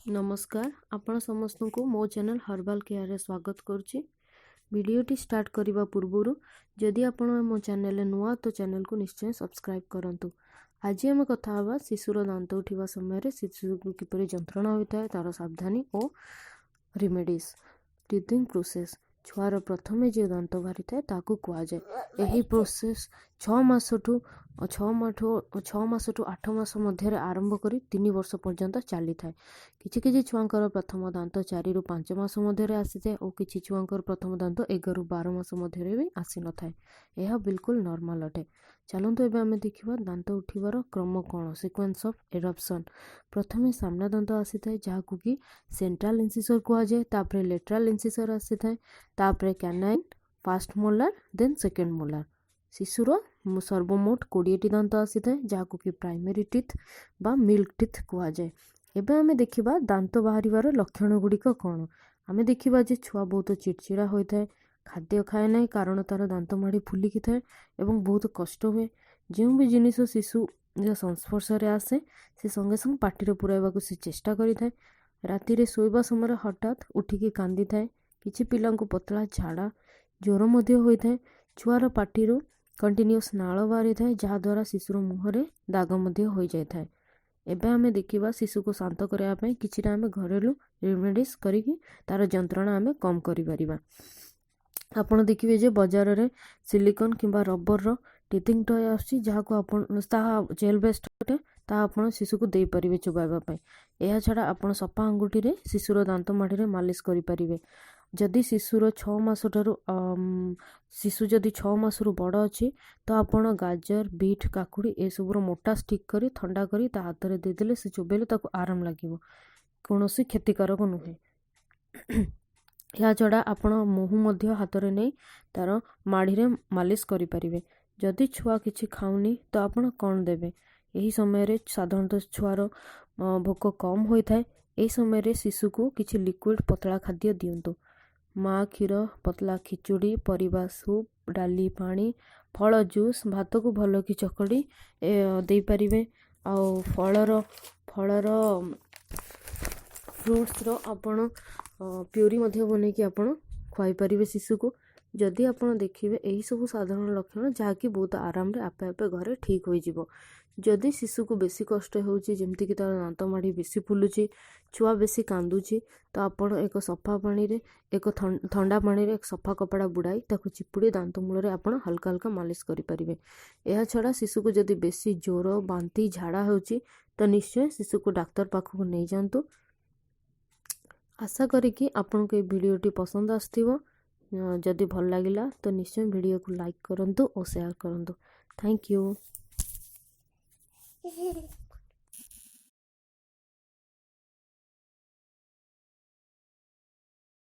नमस्कार आपण समस्त को मो चैनल हर्बल केयर रे स्वागत करुच्ची। वीडियोटी स्टार्ट करने पूर्व जदि आपण मो चैनल नुआ तो चैनल को निश्चय सब्सक्राइब करंतु। आज आम कथा हवा शिशुर दांत उठा समय शिशु को किपरि जंत्रणा होता है तार सावधानी और रिमेडीज। टीथिंग प्रोसेस छुआर प्रथमे जो दांत बाहरी थाए ताकू कहुए। यही प्रोसेस 6 मास टू 8 मास मध्य आरंभ करी 3 वर्ष पर्यंत चली थाए। किछि छुआंकर प्रथम दांत 4 ରୁ 5 मास मध्य आसी थाए और किछि छुआंकर प्रथम दांत 11 ରୁ 12 मास मध्य भी आसी न थाए। यह बिल्कुल नॉर्मल अटे। चलते एवं आम देखा दांत उठार क्रम कौन सिक्वेंस ऑफ एरप्शन। प्रथमे सामना दांत आसी थाए जहां कि सेंट्रल इंसिसर कहुए, तापर लेटरल इंसिसर आसी थाए, तापर canine, first molar, then second molar. शिशुर सर्वमोट 20 दांत आसी थाए जहां कि प्राइमरी टीथ बा मिल्क टीथ कहुए। एबे आमे देखिबा दांत बाहरिवार लक्षण गुड़िक कौन। आमे देखिबा जे छुआ बहुत चिड़चिड़ा होता है, खाद्य खाए ना कारण तार दांत माड़ी फुलिकी थाए एवं बहुत कष्ट हुए। जो भी जिनिस शिशु संस्पर्श में आसे से संगे संगे पाटिरे पुराइबाकू से चेष्टा करि थाए। राति रे सोइबा समय हठात उठिकी कांदी थाए। किछि पिलांकु पतला झाड़ा ज्वर मध्य होता है। छुआर पाटिरू कंटिन्यूअस नाळ बाहरी थाए जहाद्वारा शिशुर मुहरे दाग मध्य हो जाए थाए। एबे आमे देखिबा शिशु को शांत करबा पई किछिटा आमे घरेलू रेमेडीज करिकि तार जंत्रणा आमे कम करि परिबा। आपण देखिबे जे बाजार रे सिलिकॉन किंबा रबर रो टीथिंग टॉय आछि जहाको आपण ताहा जेल बेस्ड अटे ता आपण शिशु को दे परिबे चुबाइबा पई। एहा छडा आपण सफा अंगुठी रे शिशुर दांत माड़ी रे मालिश करि परिबे। जदि शिशुर 6 मास ठारू शिशु जदि 6 मास रु बड़ अच्छी तो आपण गाजर, बीट, काकुड़ी ए सबुर मोटा स्टिक करी ठंडा करी ता हाथ रे दे देले से चोबेले ताको आराम लागिवो, कोनोसी क्षतिकारक नुहे। या छड़ा आपण मुहु मध्य हाथ रे नै तार माड़ी रे मालिश करि परिबे। जदि छुआ किछि खाउनी तो आपण कोन देबे। एही समय रे साधारणतः छुआर भोक कम होई थाए। एही समय रे शिशु को किछि लिक्विड पतला खाद्य दियंतु। माँ क्षीर, पतला खिचुड़ी, परिबा सूप, डाली पानी, फल जूस, भात को भल कि चकड़ी दे पारिबे। आउ फलर फ्रूट्स रो आपण प्यूरी मध्य बने कि आपण खुआई पारिबे शिशु को। जदि आपण देखिबे एही सब साधारण लक्षण जहाँकि बहुत आराम रे आपे आपे घरे ठीक हो जिवो। जदि शिशु को बेसी कष्ट होउची जेमति कि तार दांत माड़ी बेसी फुलुची, छुआ बेसी कांदुची तो आपण एक सफा पानी रे एक ठंडा पानी रे एक सफा कपड़ा बुड़ाई ताकू चिपुड़ी दांत मूल रे आपण हल्का हल्का मालिश करि परिबे। एहा छड़ा शिशु को जदि बेसी ज्वर, बांती, झाड़ा होउची तो निश्चय शिशु को डाक्टर पाखु नै जांतु। आशा करी कि आपन को वीडियोटी पसंद आस्थिबो। जदि भल लागिला तो निश्चय वीडियो को लाइक करंतु और शेयर करंतु। Thank you.